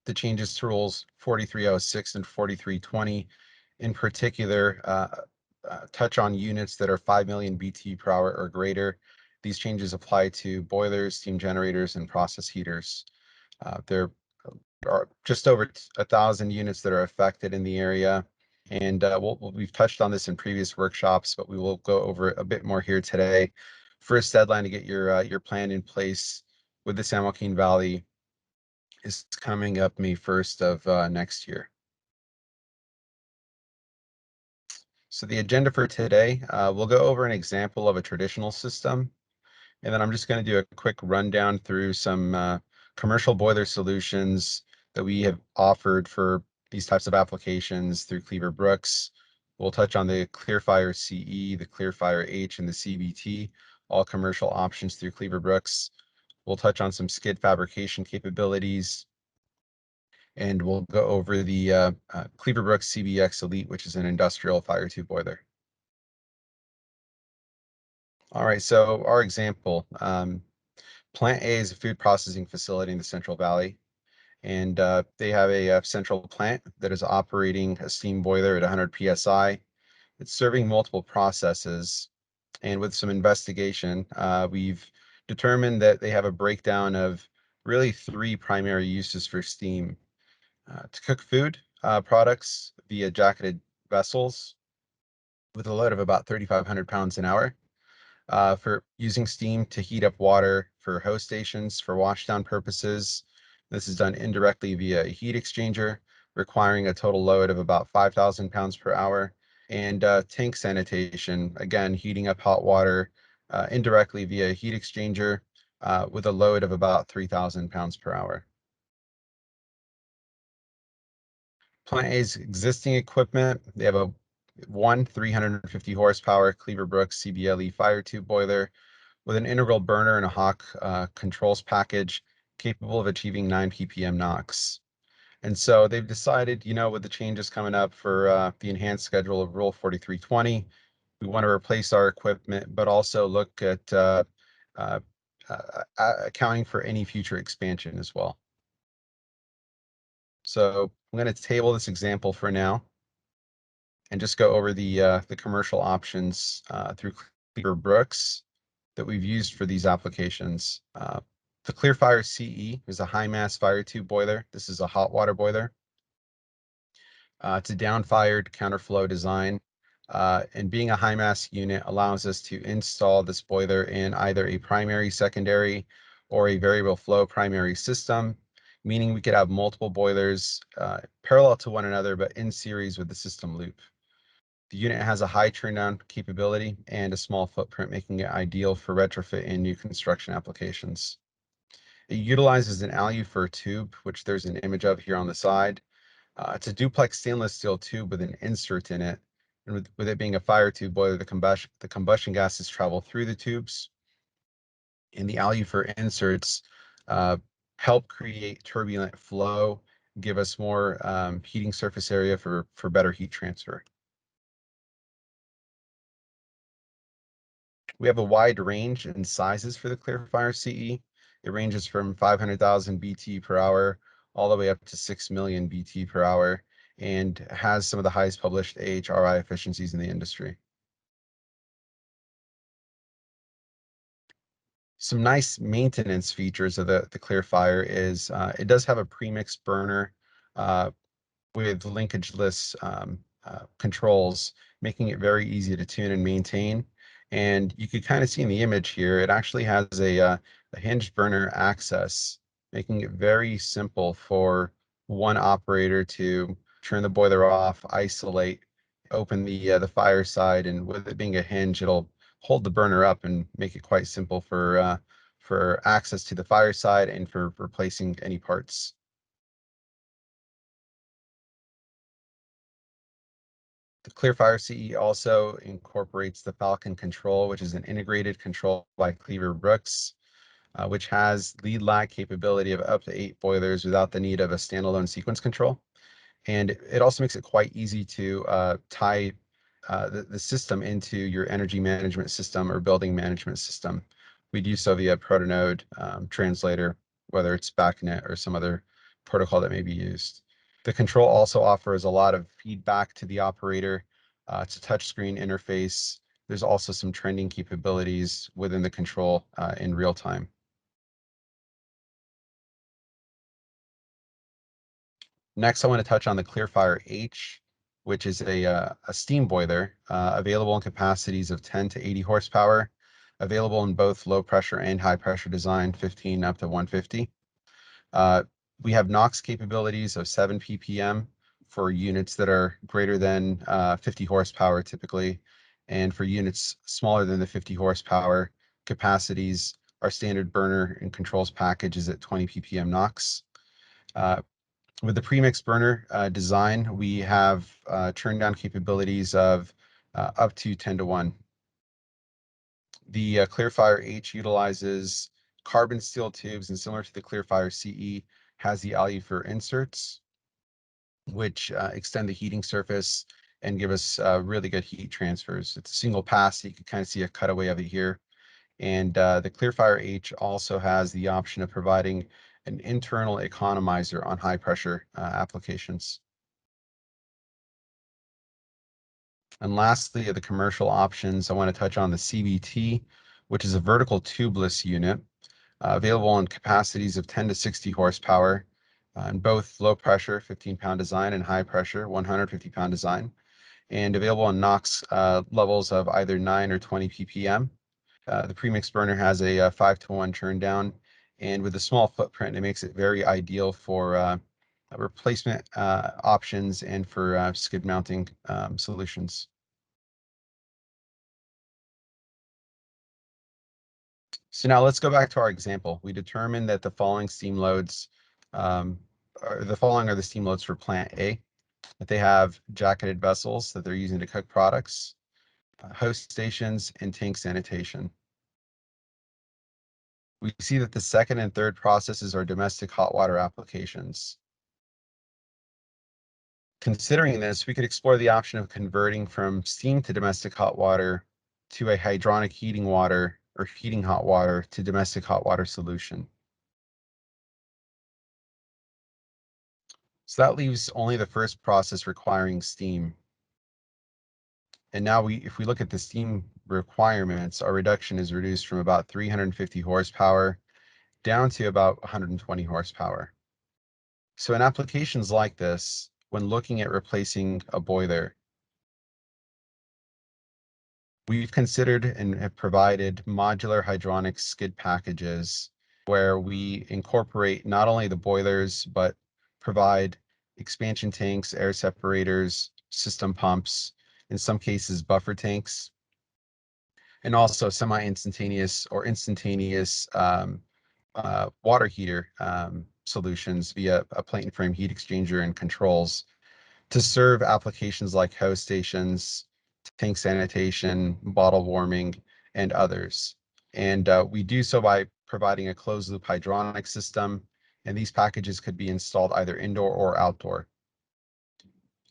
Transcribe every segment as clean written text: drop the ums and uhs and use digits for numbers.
the changes to rules 4306 and 4320 in particular touch on units that are 5 million BTU per hour or greater. These changes apply to boilers, steam generators, and process heaters. There are just over 1,000 units that are affected in the area. And we've touched on this in previous workshops, but we will go over a bit more here today. First deadline to get your plan in place with the San Joaquin Valley is coming up May 1st of next year. So the agenda for today, we'll go over an example of a traditional system, and then I'm just going to do a quick rundown through some commercial boiler solutions that we have offered for these types of applications through Cleaver-Brooks. We'll touch on the Clearfire CE, the Clearfire H, and the CBT, all commercial options through Cleaver-Brooks. We'll touch on some skid fabrication capabilities, and we'll go over the Cleaver-Brooks CBX Elite, which is an industrial fire tube boiler. All right, so our example, Plant A is a food processing facility in the Central Valley, and they have a central plant that is operating a steam boiler at 100 PSI. It's serving multiple processes, and with some investigation, we've determined that they have a breakdown of really 3 primary uses for steam. To cook food products via jacketed vessels with a load of about 3,500 pounds an hour. For using steam to heat up water for host stations for washdown purposes. This is done indirectly via a heat exchanger, requiring a total load of about 5,000 pounds per hour. And tank sanitation, again, heating up hot water indirectly via a heat exchanger with a load of about 3,000 pounds per hour. Plant A's existing equipment, they have a 350 horsepower Cleaver-Brooks CBLE fire tube boiler with an integral burner and a Hawk controls package capable of achieving 9 ppm NOx. And so they've decided, you know, with the changes coming up for the enhanced schedule of Rule 4320, we want to replace our equipment, but also look at accounting for any future expansion as well. So I'm going to table this example for now and just go over the commercial options through Cleaver-Brooks that we've used for these applications. The Clearfire CE is a high mass fire tube boiler. This is a hot water boiler. It's a down-fired counterflow design, and being a high mass unit allows us to install this boiler in either a primary, secondary, or a variable flow primary system, meaning we could have multiple boilers parallel to one another, but in series with the system loop. The unit has a high turn down capability and a small footprint, making it ideal for retrofit and new construction applications. It utilizes an alu-fur tube, which there's an image of here on the side. It's a duplex stainless steel tube with an insert in it. And with it being a fire tube boiler, the combustion gases travel through the tubes. And the alu-fur inserts help create turbulent flow, give us more heating surface area for better heat transfer. We have a wide range in sizes for the Clearfire CE. It ranges from 500,000 BT per hour all the way up to 6 million BT per hour and has some of the highest published AHRI efficiencies in the industry. Some nice maintenance features of the Clearfire is it does have a premix burner with linkageless controls, making it very easy to tune and maintain. And you can kind of see in the image here, it actually has a hinged burner access, making it very simple for one operator to turn the boiler off, isolate, open the fire side, and with it being a hinge, it'll hold the burner up and make it quite simple for access to the fire side and for replacing any parts. The Clearfire CE also incorporates the Falcon Control, which is an integrated control by Cleaver-Brooks, which has lead lag capability of up to 8 boilers without the need of a standalone sequence control. And it also makes it quite easy to tie the system into your energy management system or building management system. We do so via Protonode translator, whether it's BACnet or some other protocol that may be used. The control also offers a lot of feedback to the operator. It's a touchscreen interface. There's also some trending capabilities within the control in real time. Next, I want to touch on the Clearfire H, which is a steam boiler available in capacities of 10 to 80 horsepower, available in both low pressure and high pressure design, 15 up to 150. We have NOx capabilities of 7 ppm for units that are greater than 50 horsepower typically, and for units smaller than the 50 horsepower capacities, our standard burner and controls package is at 20 ppm NOx. With the premix burner design, we have turn down capabilities of up to 10 to 1. The Clearfire H utilizes carbon steel tubes, and similar to the Clearfire CE, has the alufer inserts, which extend the heating surface and give us really good heat transfers. It's a single pass, so you can kind of see a cutaway of it here. And the Clearfire H also has the option of providing an internal economizer on high pressure applications. And lastly, of the commercial options, I want to touch on the CVT, which is a vertical tubeless unit available in capacities of 10 to 60 horsepower in both low pressure 15-pound design and high pressure 150-pound design, and available in NOx levels of either 9 or 20 ppm. The premix burner has a 5 to 1 turn down, and with a small footprint, it makes it very ideal for replacement options and for skid mounting solutions. So now let's go back to our example. We determined that the following steam loads, the following are the steam loads for plant A, that they have jacketed vessels that they're using to cook products, host stations, and tank sanitation. We see that the second and third processes are domestic hot water applications. Considering this, we could explore the option of converting from steam to domestic hot water to a hydronic heating water or heating hot water to domestic hot water solution. So that leaves only the first process requiring steam. And now if we look at the steam requirements, our reduction is reduced from about 350 horsepower down to about 120 horsepower. So in applications like this, when looking at replacing a boiler, we've considered and have provided modular hydronic skid packages where we incorporate not only the boilers, but provide expansion tanks, air separators, system pumps, in some cases buffer tanks, and also semi-instantaneous or instantaneous water heater solutions via a plate and frame heat exchanger and controls to serve applications like host stations, tank sanitation, bottle warming, and others. And we do so by providing a closed loop hydronic system, and these packages could be installed either indoor or outdoor.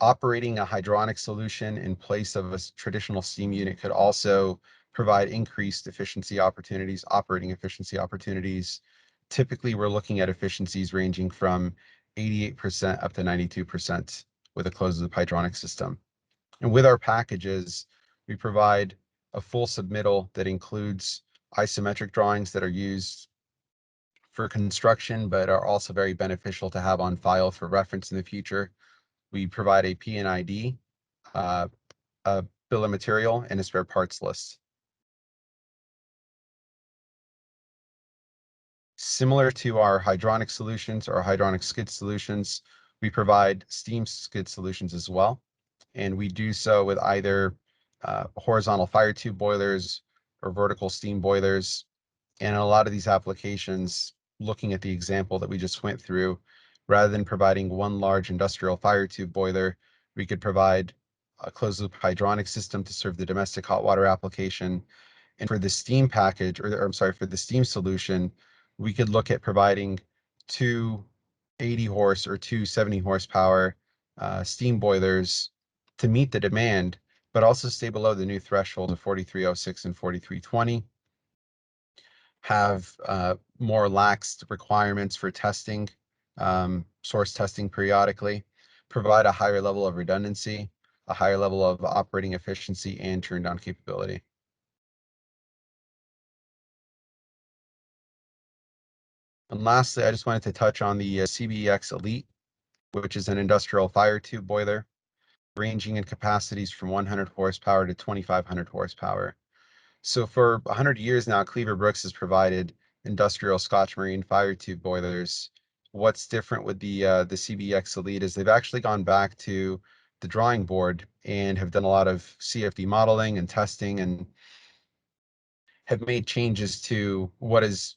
Operating a hydronic solution in place of a traditional steam unit could also provide increased efficiency opportunities, operating efficiency opportunities. Typically, we're looking at efficiencies ranging from 88% up to 92% with a closed loop hydronic system. And with our packages, we provide a full submittal that includes isometric drawings that are used for construction, but are also very beneficial to have on file for reference in the future. We provide a P&ID, a bill of material, and a spare parts list. Similar to our hydronic solutions or hydronic skid solutions, we provide steam skid solutions as well. And we do so with either horizontal fire tube boilers or vertical steam boilers. And in a lot of these applications, looking at the example that we just went through, rather than providing one large industrial fire tube boiler, we could provide a closed loop hydronic system to serve the domestic hot water application. And for the steam package, or I'm sorry, for the steam solution, we could look at providing two 80 horse or two 70 horsepower steam boilers to meet the demand, but also stay below the new threshold of 4306 and 4320, have more lax requirements for testing, source testing periodically, provide a higher level of redundancy, a higher level of operating efficiency, and turn down capability. And lastly, I just wanted to touch on the CBEX Elite, which is an industrial fire tube boiler, ranging in capacities from 100 horsepower to 2,500 horsepower. So for 100 years now, Cleaver Brooks has provided industrial Scotch Marine fire tube boilers. What's different with the CBX Elite is they've actually gone back to the drawing board and have done a lot of CFD modeling and testing and have made changes to what is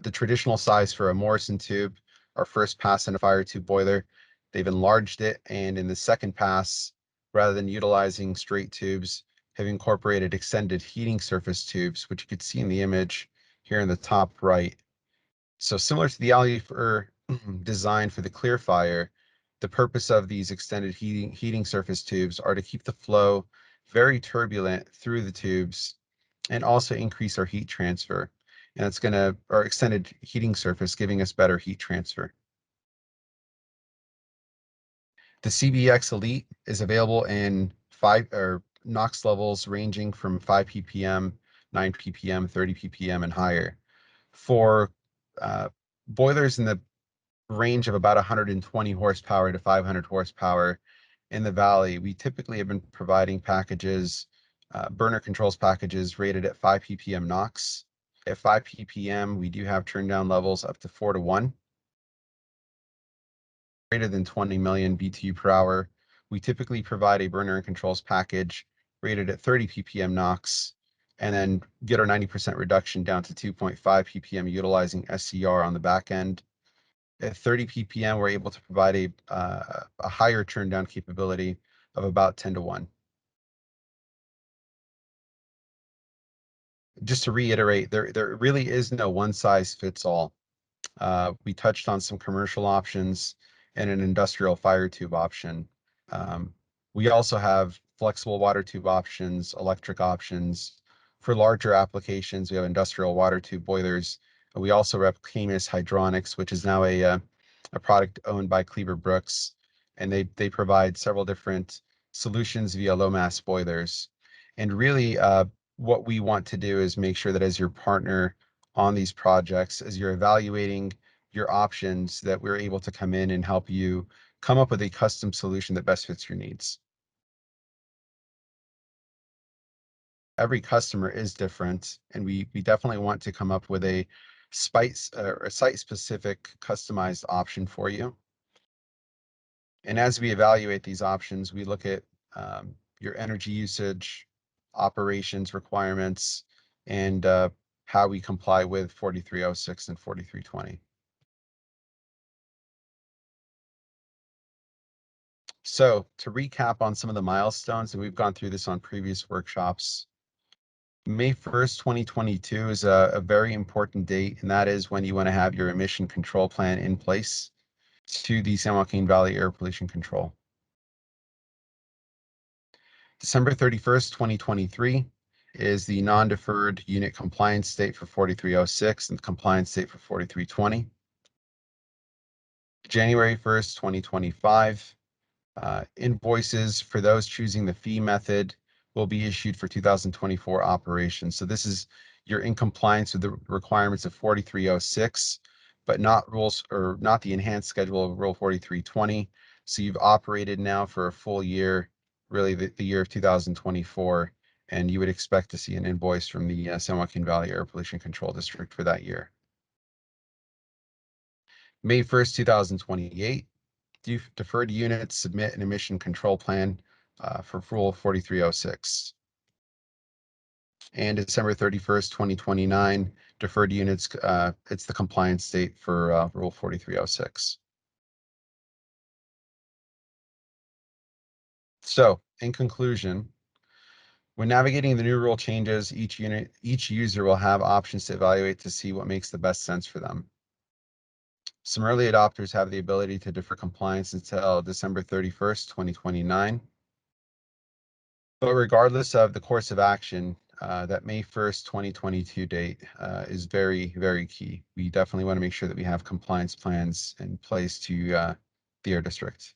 the traditional size for a Morrison tube, our first pass in a fire tube boiler. They've enlarged it, and in the second pass, rather than utilizing straight tubes, have incorporated extended heating surface tubes, which you could see in the image here in the top right. So similar to the Alufer design for the Clearfire, the purpose of these extended heating surface tubes are to keep the flow very turbulent through the tubes and also increase our heat transfer. And it's going to, our extended heating surface, giving us better heat transfer. The CBX Elite is available in NOx levels ranging from 5 ppm, 9 ppm, 30 ppm, and higher. For boilers in the range of about 120 horsepower to 500 horsepower in the Valley, we typically have been providing packages, burner controls packages rated at 5 ppm NOx. At 5 ppm, we do have turn down levels up to 4-1. Greater than 20 million BTU per hour, we typically provide a burner and controls package rated at 30 ppm NOx, and then get our 90% reduction down to 2.5 ppm utilizing SCR on the back end. At 30 ppm, we're able to provide a higher turn down capability of about 10-1. Just to reiterate, there really is no one size fits all. We touched on some commercial options and an industrial fire tube option. We also have flexible water tube options, electric options. For larger applications, we have industrial water tube boilers. We also rep Camus Hydronics, which is now a product owned by Cleaver Brooks, and they provide several different solutions via low mass boilers. And really, what we want to do is make sure that as your partner on these projects, as you're evaluating your options, that we're able to come in and help you come up with a custom solution that best fits your needs. Every customer is different, and we definitely want to come up with a site-specific customized option for you. And as we evaluate these options, we look at your energy usage, operations requirements, and how we comply with 4306 and 4320. So to recap on some of the milestones, and we've gone through this on previous workshops, May 1st, 2022 is a very important date, and that is when you want to have your emission control plan in place to the San Joaquin Valley Air Pollution Control. December 31st, 2023 is the non-deferred unit compliance date for 4306 and the compliance date for 4320. January 1st, 2025, invoices for those choosing the fee method will be issued for 2024 operations. So this is you're in compliance with the requirements of 4306, but not the enhanced schedule of Rule 4320. So you've operated now for a full year, really the year of 2024, and you would expect to see an invoice from the San Joaquin Valley Air Pollution Control District for that year. May 1st, 2028, deferred units submit an emission control plan for Rule 4306. And December 31st, 2029, deferred units, it's the compliance date for Rule 4306. So, in conclusion, when navigating the new rule changes, each user will have options to evaluate to see what makes the best sense for them. Some early adopters have the ability to defer compliance until December 31st, 2029. But regardless of the course of action, that May 1st, 2022 date is very, very key. We definitely want to make sure that we have compliance plans in place to the Air District.